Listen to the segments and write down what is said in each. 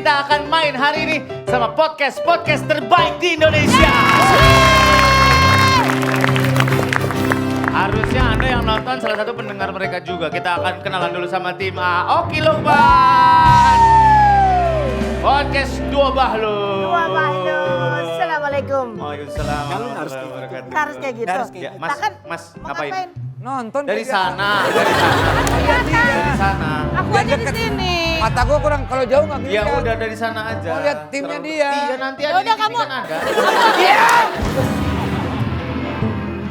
kita akan main hari ini sama podcast terbaik di Indonesia. Harusnya Anda yang nonton salah satu pendengar mereka juga. Kita akan kenalan dulu sama tim A. Oki Lukman. Podcast Dua Bahlul. Assalamualaikum. Waalaikumsalam. Harus kayak gitu. Ya, Mas, ngapain? Nonton Dari juga. sana. Dari sana. Aku Biar aja di deket. sini. Mata gua kurang, kalau jauh nggak Ya kelihatan. udah dari sana aja. Mau lihat timnya dia. Iya nanti ada. Yaudah, di sini kamu- kan ada.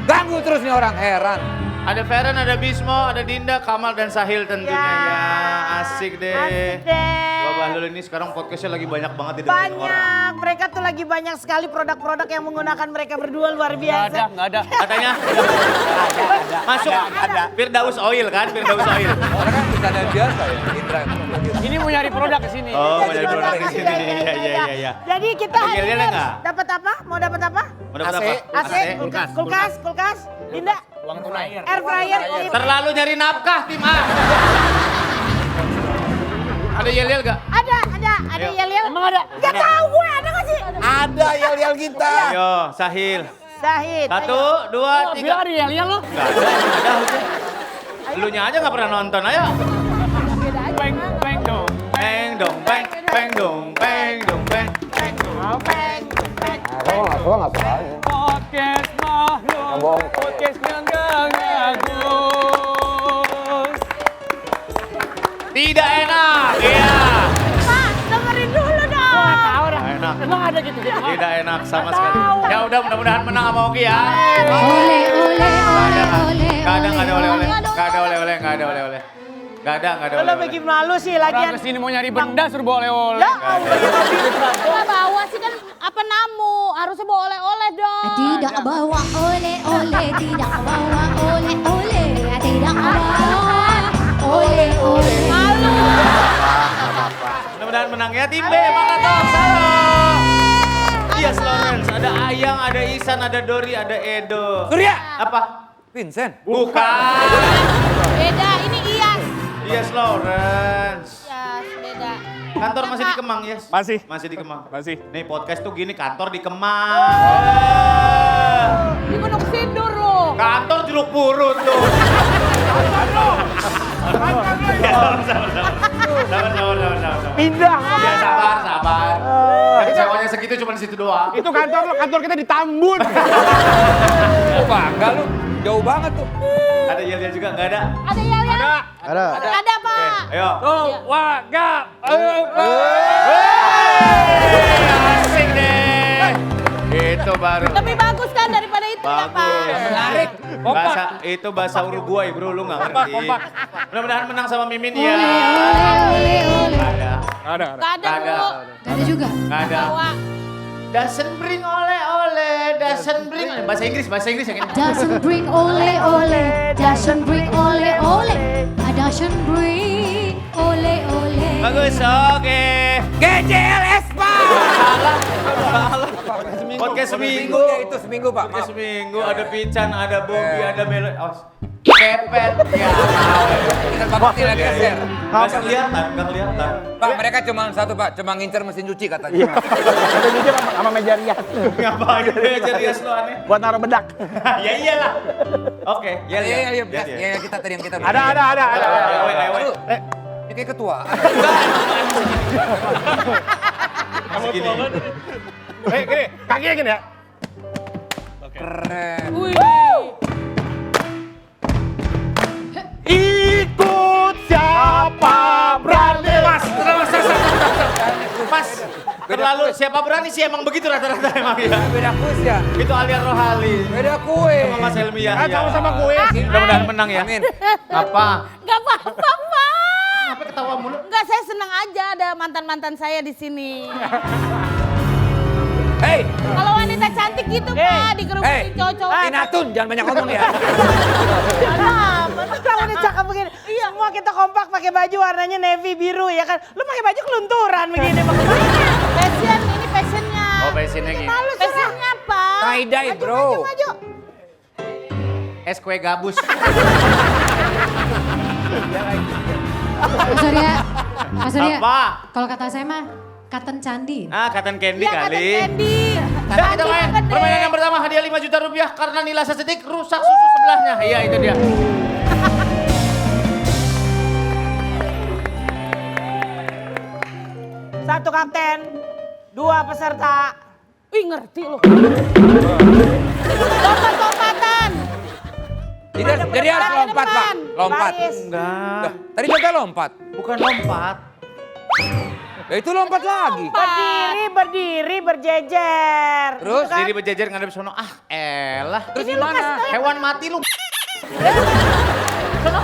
Ganggu terus nih orang, heran. Ada Feren, ada Bismo, ada Dinda, Kamal dan Sahil tentunya ya. Asik deh. Asik deh. Dua Bahlul ini sekarang podcastnya lagi banyak banget didengerin orang. Banyak. Mereka tuh lagi banyak sekali produk-produk yang menggunakan mereka berdua luar biasa. Nggak ada. Katanya masuk Firdaus Oil kan, Firdaus Oil. Orang kan bisa ada biasa ya, Indra. Ini mau nyari produk ke sini. Oh, Jadi banyak produk di sini. iya. Iya. Jadi kita hari Yel-yelnya ini nggak? dapat apa? Mau dapat apa? Mau dapat AC. apa? AC, kulkas. Dinda, Uang tunai. air fryer. Terlalu nyari nafkah tim A. Ada yel-yel gak? Ada Ayo. yel-yel. Emang ada? Gak tahu gue, ada gak sih? Ada yel-yel kita. Ayo, Sahil. Sahid. 1, 2, Oh, 3. biar ya, lihat lo. Gak ada harusnya. Elunya aja gak pernah nonton, ayo. Bang, bang dong. Peng dong, peng, peng dong, peng dong, peng. Gua nggak tahu. Podcast Bahlul. Podcast yang bagus. Tidak enak, iya. Pak, dengerin dulu dong. Nggak enak. Emang ada gitu? Tidak enak sama sekali. Ya udah mudah-mudahan menang sama Oki ya. Ole ole ole ole. Gak ada oleh-oleh. Gak ada oleh-oleh. Gak ada Lo oleh-oleh. bikin malu sih lagian. Orang kesini mau nyari benda suruh bawa oleh-oleh. Ya Allah, Nggak bawa sih kan apa namu, harusnya bawa oleh-oleh dong. Tidak bawa ole ole, tidak bawa ole ole, tidak bawa ole ole. Malu. Mudah-mudahan menang ya tim B. Mana toh? Satu. Yes Lawrence. Ada Ayang, ada Isan, ada Dori, ada Edo. Surya. Apa? Vincent. Bukan. Beda, ini Iyas. Yes Lawrence. Iyas, beda. Kantor masih di Kemang, Yes? Masih. Masih di Kemang. Masih. Nih podcast tuh gini, kantor di Kemang. Di Gunung Sindur lo. Kantor Jeruk Purut tuh. Sabar. Pindah. Ya sabar. Tapi sewanya segitu cuma di situ doang. Itu kantor lo, kantor kita di Tambun. Oh bangga lu, jauh banget tuh. Ada yel-yel juga, nggak ada? Ada ya? Ada. Ada Pak. Ayo. Oh, warga. Asik deh. Itu baru. Lebih bagus kan daripada itu ya Pak? Bagus. Menarik. Bahasa itu bahasa Uruguay, bro, lu nggak ngerti. Mudah-mudahan menang sama Mimin ya. Ole ole. Ada. Ada. Gak ada Ada. Bu. Gak ada juga. Nggak ada. Bawa. Doesn't bring ole-ole, doesn't bring. Bahasa Inggris yang ini. Doesn't bring ole ole, doesn't bring ole ole, doesn't bring ole ole. Bagus, oke. GJLS Pak. Salah. Podcast seminggu. Ya itu seminggu Pak, Podcast maaf. seminggu, ada Pican, ada Bobby, ada Melo. Oh, kepet. Ya, Kita Bapak tidak geser. nggak kelihatan. Pak, mereka cuma satu Pak, cuma ngincer mesin cuci katanya. Ada juga sama meja rias. Ngapain aja Rias lo aneh? Buat naruh bedak. Ya iyalah. Oke, Iya, kita tadi yang kita. Ada. Aduh, ini kayak ketua. Segini. Gini, kakinya gini ya. Keren. Wih. Ikut siapa berani. Mas, terlalu siapa berani sih emang begitu rata-rata emang ya. Beda kus ya. Itu Alian Rohali. Beda kue. Sama Mas Helmi ya. Kan sama-sama kue. Mudah-mudahan menang ya. Amin. Apa? Gak apa-apa Pak. Apa ketawa mulu? Enggak, saya senang aja ada mantan-mantan saya di sini. Hei, Kalau wanita cantik gitu Pak, dikerumunin cowok-cowok. Tinatun, jangan banyak ngomong ya. Kamu udah cakep begini. Iya, semua kita kompak pakai baju warnanya navy biru ya kan. Lu pakai baju kelunturan begini. Passion, ini passionnya. Oh, passionnya gini. Malu sih. Passionnya Pak. Tie-dye, bro. Maju. Es kue gabus. Mas Surya, Apa? kalau kata saya mah Cotton Candy. Cotton candy Iya, kali. Cotton Candy. Nah, kita main Gede. permainan yang pertama, hadiah 5 juta rupiah karena nilai sedetik rusak susu sebelahnya. Iya, itu dia. Satu kapten, 2 peserta. Wih, ngerti lu. Lompat-lompatan. Jadi harus lompat, Pak. Lompat. Baris. Enggak, Tadi juga lompat. bukan lompat. Ya itu lompat lagi. Berdiri, berjejer. Terus? Gitu kan? Jadi berjejer ngadep sono. Elah. Terus gimana? Hewan mati lu. Sono.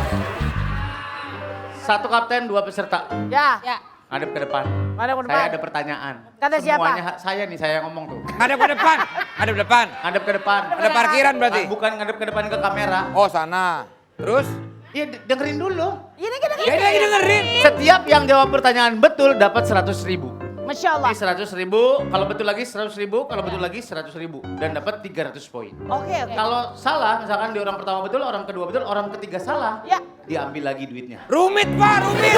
Satu kapten, 2 peserta. Ya, Ya. Ngadep ke depan. Ngadep ke depan. Saya ada pertanyaan. Kata siapa? Semuanya saya nih, saya yang ngomong tuh. Ngadep ke depan. Ngadep depan. Ngadep ke depan. Ada parkiran berarti. Bukan ngadep ke depan ke kamera. Oh, sana. Terus? Iya, dengerin dulu. ini kita Ya ini lagi dengerin. Setiap yang jawab pertanyaan betul dapat 100.000. Masya Allah. Ini 100.000, kalau betul lagi 100.000, kalau betul lagi 100.000 dan dapat 300 poin. Oke. Kalau salah, misalkan di orang pertama betul, orang kedua betul, orang ketiga salah, Ya. diambil lagi duitnya. Rumit, Pak, rumit.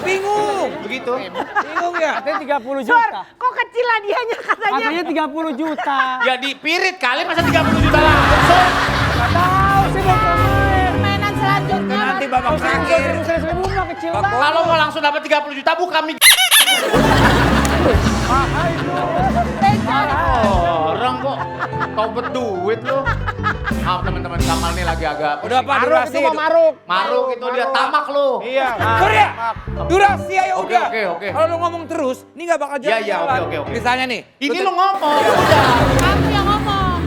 Bingung. Begitu. Bingung ya? Katanya 30 Sor, juta. kok kecil hadiahnya katanya? Katanya 30 juta. Ya dipirit kali, masa 30 juta langsung. Gak tahu sih mau main. Permainan selanjutnya. Nanti babak terakhir. Seribu mah kecil Bang, banget. Kalau mau langsung dapat 30 juta, bukan mie. Oh, orang kok kau berduit lu. Maaf teman-teman, Kamal nih lagi agak Udah, Pak, Maruk durasi. itu mau maruk. maruk itu dia tamak lu. Iya. Surya, durasi ya Oke, udah. oke. Kalau lu ngomong terus, ini gak bakal Iya, jalan. oke. Misalnya nih. Ini lu ngomong, udah. Kamu yang ngomong.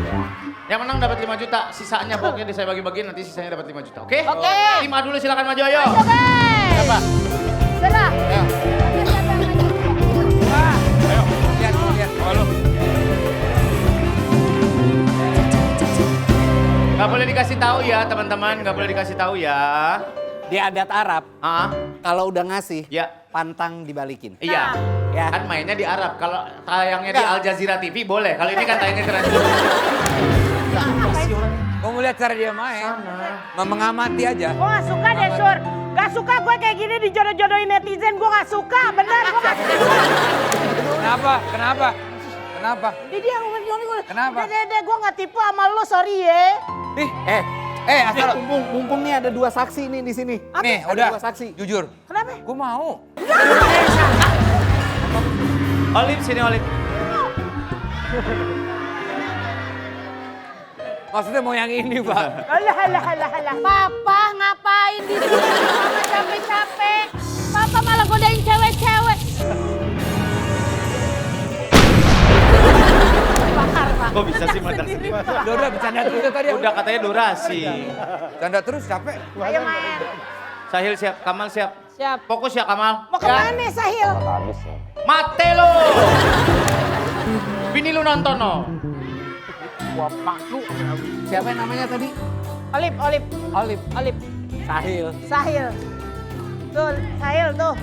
Yang menang dapat 5 juta, sisanya pokoknya saya bagi-bagiin nanti sisanya dapat 5 juta. Oke? Oke. Tim A dulu silakan maju ayo. Oke. Siapa? Serah. Ayo. Lihat. Gak boleh dikasih tahu ya teman-teman, gak boleh dikasih tahu ya. Di adat Arab, Ah, kalau udah ngasih, ya. pantang dibalikin. Iya. Ya. Kan mainnya di Arab. Kalau tayangnya di Al Jazeera TV boleh. Kalau ini kan tayangnya keren. Gue mau lihat cara dia main. Mengamati aja. Gue gak suka deh, Sur. Gak suka gue kayak gini dijodoh-jodohin netizen. Gue gak suka, bener. Gue gak suka. Kenapa? Jadi yang ngomong gue. Kenapa? Dede, gue gak tipe sama lu, sorry ya. Asal. Mumpung nih ada 2 saksi nih di sini. Nih, Ada udah. 2 saksi. Jujur. Kenapa? Gue mau. Olip sini Olip. Maksudnya mau yang ini, Pak. Alah. Papa ngapain di sini? Mama capek-capek. Papa malah godain cewek-cewek. Bakar, Pak. Kok bisa sih meledak sendiri? Udah bercanda terus tadi. Udah katanya durasi. Bercanda terus capek. Ayo main. Sahil siap, Kamal siap. Siap. Fokus ya Kamal. Mau kemana, Sahil? Mate lo. Bini lu nonton no. Siapa yang namanya tadi? Olip. Olip. Sahil. Tuh, Sahil tuh.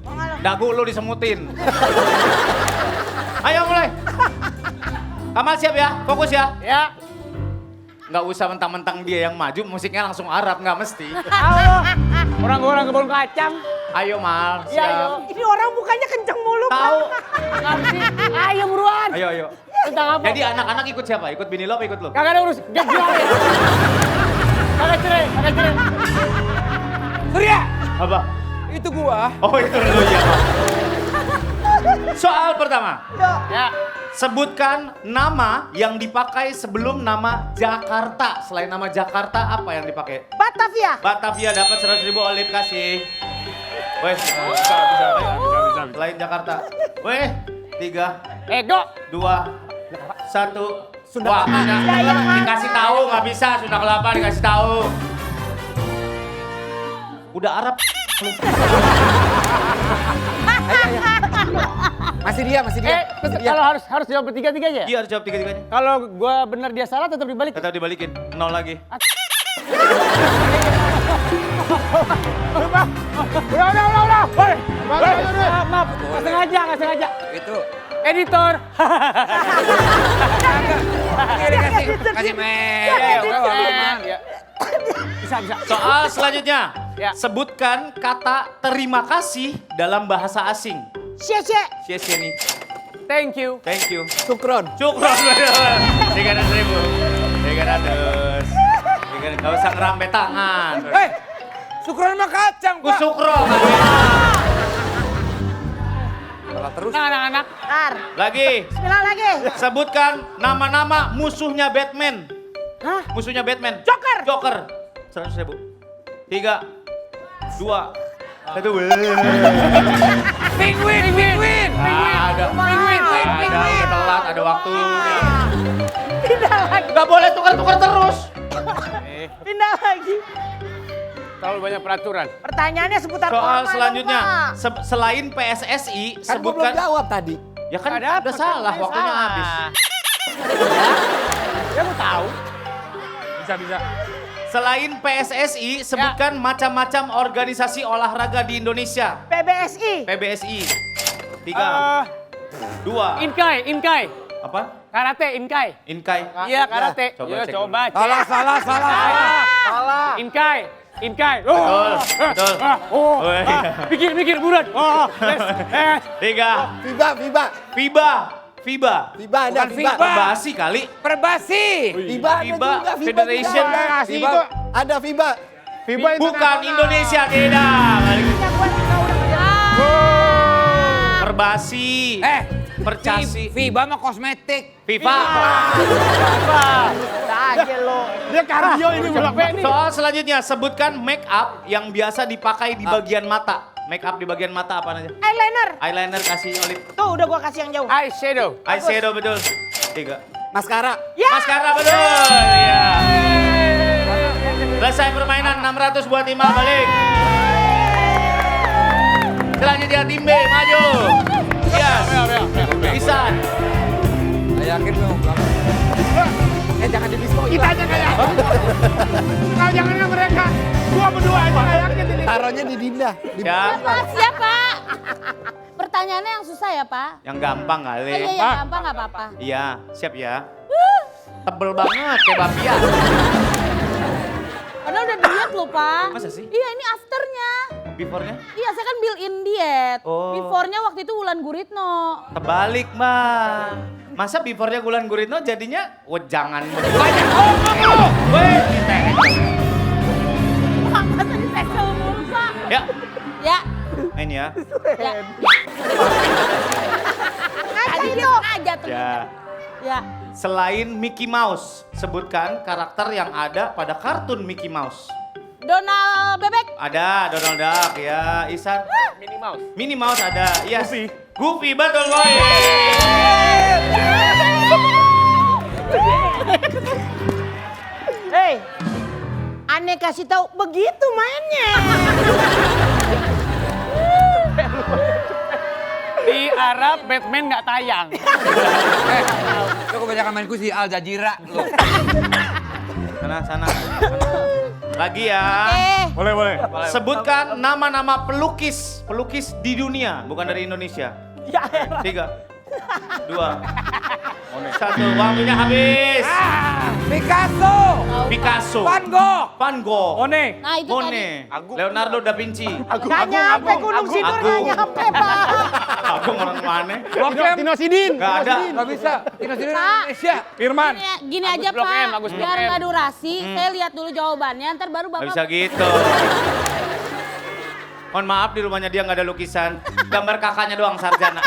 Mau nggak lo? Dagu lu disemutin. Ayo mulai. Kamal siap ya, fokus ya. Ya. Nggak usah mentang-mentang dia yang maju, musiknya langsung Arab, nggak mesti. Orang kebun kacang. Ayo Mal, Iya, ayo. siap. Ini orang mukanya kenceng mulu. Tahu. Ayo buruan. Ayo. Tentang apa? Jadi anak-anak ikut siapa? Ikut bini lo apa ikut lo? Kagak ada urus. Gejual ya. Kagak cerai. Surya, Apa? itu gua. Oh itu lo ya. Soal pertama. Ya. Sebutkan nama yang dipakai sebelum nama Jakarta. Selain nama Jakarta, apa yang dipakai? Batavia. Batavia dapat 100.000, Olip kasih. Weh, bisa. Selain Jakarta. Weh, 3, Ego. 2, 1. Wah, dikasih tahu nggak bisa. Sudah kelapa dikasih tahu. Udah Arab. Masih dia. Kalau harus jawab bertiga-tiganya ya? Iya harus jawab tiga-tiganya. Kalau gua benar dia salah tetap dibalik. Tetap dibalikin, 0 lagi. Udah. Maaf. Nggak sengaja. Itu. Editor. Kasih mer. Bisa. Soal selanjutnya. Ya. Sebutkan kata terima kasih dalam bahasa asing. Cie-cie. Cie nih. Thank you. Thank you. Sukron. Syukron bener. 300.000. 300. Gak usah ngerampe tangan. Syukron sama kacang, Ku Pak. syukron. Salah terus. Nah, anak-anak. Ntar. Lagi. Bismillah lagi. Sebutkan nama-nama musuhnya Batman. Hah? Musuhnya Batman. Joker. Joker. 100.000. 3, 2, 1. Penguin. Ada. Ada. Telat. Ada waktunya. Pindah lagi. Gak boleh tukar-tukar terus. Pindah lagi. Terlalu banyak peraturan. Pertanyaannya seputar Soal formal, selanjutnya. Pak. Selain PSSI, Kan gua belum sebutkan. jawab tadi. Ya kan Ada udah salah. Waktunya salah. habis. Ya gue tahu. Bisa. Selain PSSI, sebutkan macam-macam organisasi olahraga di Indonesia. PBSI. PBSI. 3, 2, Inkai. apa? Karate, Inkai. Inkai. Iya, karate. Coba Iya, cek coba cek. Salah. Inkai. Betul, betul. Woi. Mikir, buruan. Tiga. FIBA. FIBA ada Bukan FIBA. FIBA. Perbasi kali. Perbasi. FIBA ada FIBA juga. Federation. FIBA. Ada FIBA. Bukan Indonesia, tidak. Balik. Perbasi. Percasi. FIBA mah kosmetik. FIFA. Aja lo. Dia kardio ini bolak-balik nih. Soal selanjutnya, sebutkan make up yang biasa dipakai di bagian mata. Make up di bagian mata apa aja? Eyeliner. Eyeliner kasih Olip. Tuh udah gua kasih yang jauh. Eyeshadow. Eyeshadow betul. 3. Maskara. Ya. Maskara betul. Iya. Selesai permainan 600 buat Ima balik. Selanjutnya tim B maju. Yes. Isan. Saya yakin lu. Jangan di disco. Kita aja kayak. Kau jangan mereka. Gua berdua aja nggak yakin ini. Taruhnya di Dinda. Di Ya, Siapa? Pertanyaannya yang susah ya, Pak? yang gampang kali. Iya, gampang nggak apa-apa. Iya, siap ya. Tebel banget kayak bapia. Padahal udah diet loh, Pak. Masa sih? Iya, ini afternya. Before-nya Iya, saya kan built-in diet. Oh. Before-nya waktu itu Wulan Guritno. terbalik, Mbak. Masa before-nya Wulan Guritno jadinya jangan Banyak ngomong lu. Weh, Masa diseksel mulu, Pak? ya, Ya, main ya. ya. Ngaca Tadi itu. dia sengaja tuh. Ya. Ya. Selain Mickey Mouse, sebutkan karakter yang ada pada kartun Mickey Mouse. Donald Bebek. Ada Donald Duck ya, Isan. Minnie Mouse. Minnie Mouse ada, yes. Goofy, betul boy. Hei. Aneh kasih tahu begitu mainnya. Di Arab Batman nggak tayang. Lu kebanyakan main kursi Al Jazeera lu. Sana. Lagi ya. Boleh. Sebutkan nama-nama pelukis di dunia, bukan dari Indonesia. Ya, 3, 2, 1. Waktunya habis. Picasso. Van Gogh. Monet. Nah, itu tadi. Monet. Leonardo da Vinci. nggak nyampe Gunung Sindur nggak nyampe, Pak. Agung orang mana? Tino Sidin. Gak ada. Gak bisa. Tino Sidin Pak. Indonesia. Firman. Gini aja, Blok M, Pak. Agus Blok Biar M. nggak durasi, saya lihat dulu jawabannya, ntar baru Gak Bapak. bisa gitu. Mohon maaf di rumahnya dia nggak ada lukisan. Gambar kakaknya doang sarjana.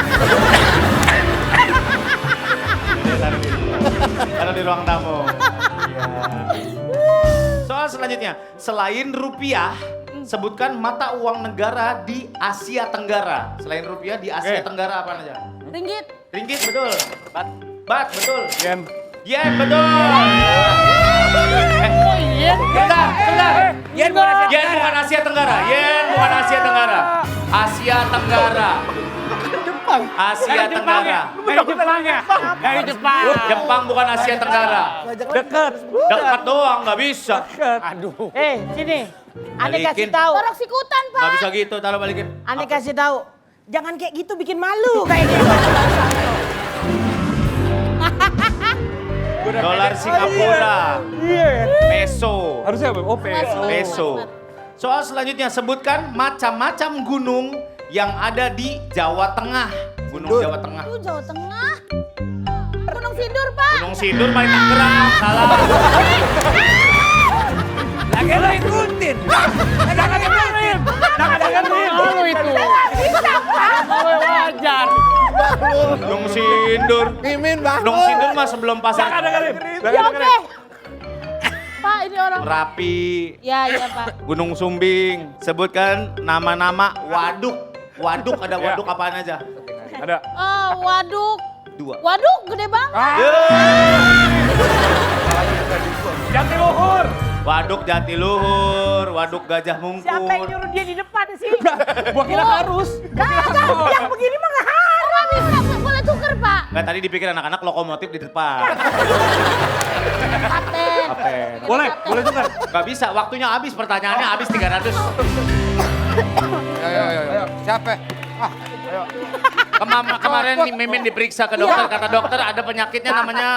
Taruh di ruang tamu. Iya. Soal selanjutnya, selain rupiah, sebutkan mata uang negara di Asia Tenggara. Selain rupiah di Asia Tenggara apa aja? Ringgit. Ringgit betul. Bat betul. Yen. Yen betul. Oh iya. Bentar. Yen bukan Asia Yen bukan Asia Tenggara. Yen bukan Asia Tenggara. Asia Tenggara. Asia Tenggara. Dari Jepang ya? Dari Jepang. Jepang bukan Asia Tenggara. Deket. Dekat doang, nggak bisa. Aduh. Sini. Aneh kasih Balikin. tahu. Torok sikutan, Pak. Nggak bisa gitu, taruh balikin. Aneh kasih tahu. Jangan kayak gitu bikin malu kayak gitu. Tuh, Singapura. Peso. Harusnya apa? Oh, Peso. Soal selanjutnya, sebutkan macam-macam gunung yang ada di Jawa Tengah. Gunung Jawa Tengah. Itu Jawa Tengah. Gunung Sindur, Pak. Gunung Sindur paling Tangerang. Salah. Lagi lo ikutin. Jangan dengerin. Lu itu. Bisa, Pak. Wajar. Gunung Sindur. Mimin bangun. Gunung Sindur mah sebelum pasar. Ya, oke. Pak, ini orang. Merapi, Ya, iya, Pak. Gunung Sumbing. Sebutkan nama-nama waduk. Waduk ada waduk apaan aja? Ada. Waduk. 2. Waduk, gede banget. Jatiluhur. Waduk Jatiluhur, Waduk Gajah Siapa yang Mungkur. nyuruh dia di depan sih? Gua kira harus. Kagak, yang begini mah nggak harus. Pak, bisa. Boleh tuker, Pak. Nggak, tadi dipikir anak-anak lokomotif di depan. Kapten. Kapten. Boleh tukar. Nggak bisa, waktunya habis, pertanyaannya habis 300. Ayo. Siapa? Kemarin Mimin diperiksa ke dokter, kata dokter ada penyakitnya namanya...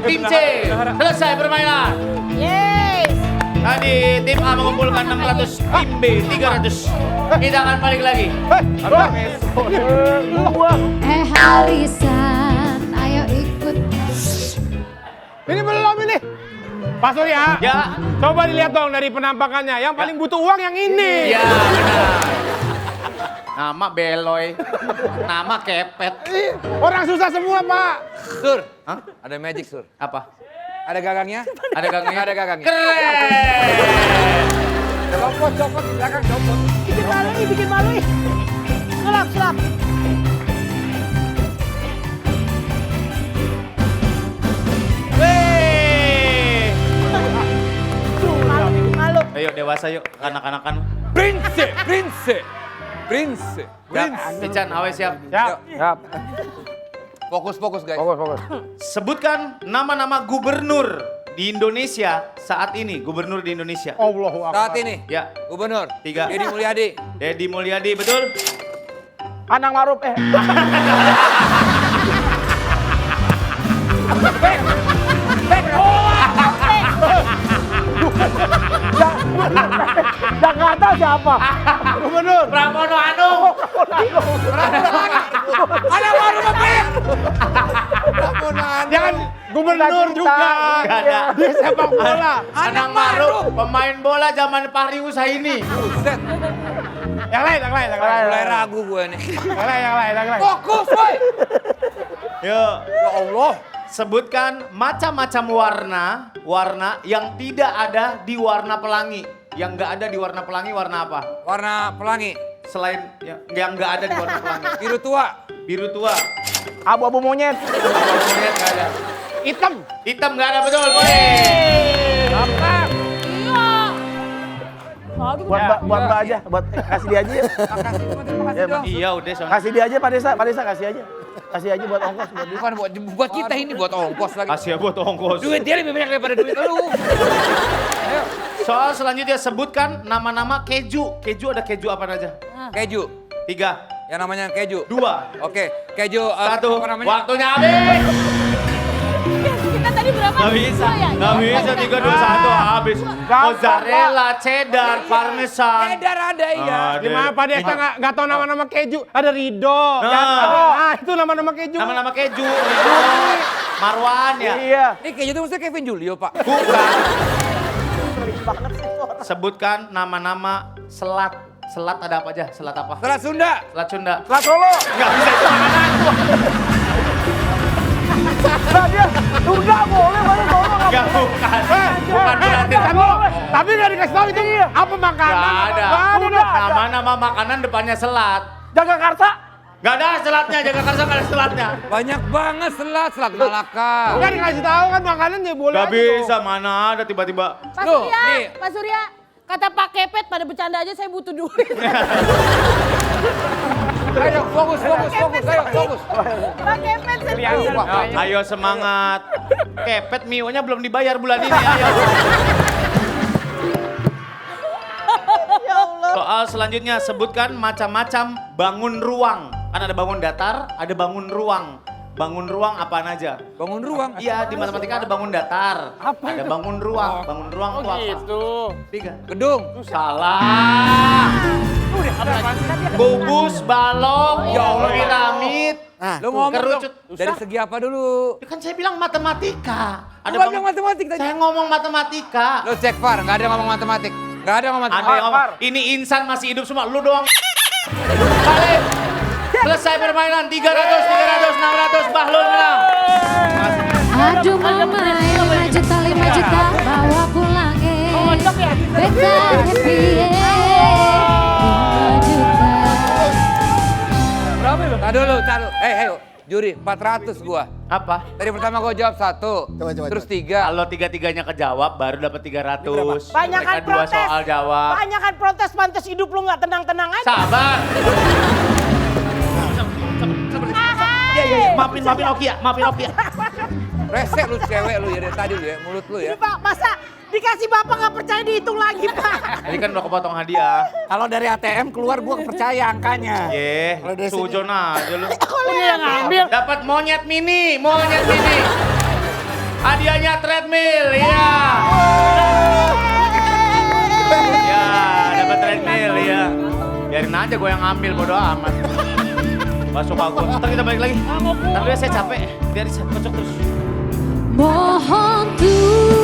Tim C, selesai permainan. Yes. Tadi tim A mengumpulkan 600, tim B 300. Kita akan balik lagi. Harisan, ayo ikut. Ini belum ini. Pak Surya, Ya, coba dilihat dong dari penampakannya. Yang paling butuh uang yang ini. ya benar. Nama Beloy, nama Kepet. Orang susah semua, Pak. Sur. Hah? Ada magic, Sur. Apa? Ada gagangnya? Ada gangnya? Ada gagangnya. Keren! Copot di belakang, copot. Bikin malu nih, bikin malu nih. Sulap. Wih! Tuh, malu, bikin malu. Ayo dewasa yuk, kanak-kanakan. Prince. Ican, awe siap. Siap. Fokus, guys. Fokus. Sebutkan nama-nama gubernur di Indonesia saat ini. Gubernur di Indonesia. Allahu Akbar. Saat ini, Ya, Gubernur. 3. Deddy Mulyadi. Deddy Mulyadi, betul? Anang Maruf Jakarta siapa? Gubernur. Pramono Anung. Ada baru Bebek. Jangan gubernur juga. Nggak ada. Di sepak bola. Anang Maruf, pemain bola zaman Fahri Husaini. Buset. Yang lain. Mulai ragu gue nih. Yang lain. Fokus, boy. Yuk. Ya Allah. Sebutkan macam-macam warna yang tidak ada di warna pelangi. Yang nggak ada di warna pelangi warna apa? Warna pelangi. Selain yang nggak ada di warna pelangi. Biru tua. Biru tua. Abu-abu monyet. Monyet nggak ada. Hitam. Hitam nggak ada, betul. Boleh. Iya. Buat Mbak aja, kasih dia aja ya. Makasih, terima kasih dong. Iya udah soalnya. Kasih dia aja Pak Desa kasih aja. Kasih aja buat ongkos buat dia. Bukan buat kita ini, buat ongkos lagi. Kasih ya buat ongkos. Duit dia lebih banyak daripada duit lu. Ayo. Soal selanjutnya, sebutkan nama-nama keju. Keju ada keju apa aja? Keju. 3, Yang namanya keju. 2, Oke, keju 1. apa namanya? Waktunya habis. Kita tadi berapa? Nggak bisa. Dua ya? Nggak bisa 3, 2, 1 habis. Mozzarella, cheddar, parmesan. Cheddar ada iya. Gimana Pak Desa nggak tahu nama-nama keju? Ada Ridho. Itu nama-nama keju. Nama-nama keju. Marwan ya? Iya. Ini keju itu maksudnya Kevin Julio, Pak. Bukan. Sebutkan nama-nama selat. Selat ada apa aja? Selat apa? Selat Sunda. Selat Sunda. Lah Solo. Nggak bisa itu makanan. Lah dia Sunda boleh mana Solo nggak Nggak, bukan. Bukan berarti. Tapi nggak dikasih tahu itu apa makanan. Nggak ada. Nama-nama makanan depannya selat. Jagakarsa. Nggak ada selatnya, Jagakarsa nggak ada selatnya. Banyak banget selat Malaka. Nggak dikasih tahu kan makanan ya boleh Nggak aja dong. bisa, mana ada tiba-tiba. Pak Loh, Surya, nih. Pak Surya. Kata Pak Kepet pada bercanda aja saya butuh duit. Ayo, fokus. Ayo, fokus. Pak Kepet sedih. Ayo semangat. Kepet Mio-nya belum dibayar bulan ini, ayo. Soal selanjutnya, sebutkan macam-macam bangun ruang. Kan ada bangun datar, ada bangun ruang. bangun ruang apaan aja? Bangun ruang. Iya, di matematika ada bangun datar. Ada bangun ruang. Bangun ruang tuh apa? Gitu. 3. Gedung. Salah. Bubus, balok, Ya Allah. piramid. Lu ngomong dong. kerucut. Dari segi apa dulu? Ya kan saya bilang matematika. Lu nggak bilang matematik tadi. Saya ngomong matematika. Lu cek Far, nggak ada ngomong matematik. Nggak ada ngomong Ada matematik. yang ngomong, ini insan masih hidup semua, lu doang. Balik. Selesai permainan, 300, 600, Bahlul menang. Aduh mama, 5 juta, 5 juta, bawa pulang beta happy 5 juta. Berapa lu? Tadi dulu, tadi. Ayo, juri 400 gua. Apa? Tadi pertama gua jawab 1, terus 3. Kalau tiga-tiganya kejawab, baru dapat 300. Banyakan Mereka 2 protes. soal jawab. Banyakan protes, pantas hidup lu nggak tenang-tenang aja. Sabar. Iya, maafin Oki ya. Resek lu cewek lu ya dari tadi lu ya, mulut lu ya. Ini Pak, masa dikasih Bapak nggak percaya dihitung lagi Pak? Ini kan udah kepotong hadiah. Kalau dari ATM keluar gua percaya angkanya. Kalau dari sini. sujon aja lu. Ini yang ngambil. Dapat monyet mini. Hadiahnya treadmill, iya. Ya, dapat treadmill, iya. Biarin aja gue yang ngambil, bodo amat. Masuk aku. Ntar kita balik lagi. Tapi saya capek. Biar kocok terus. Mohon tuh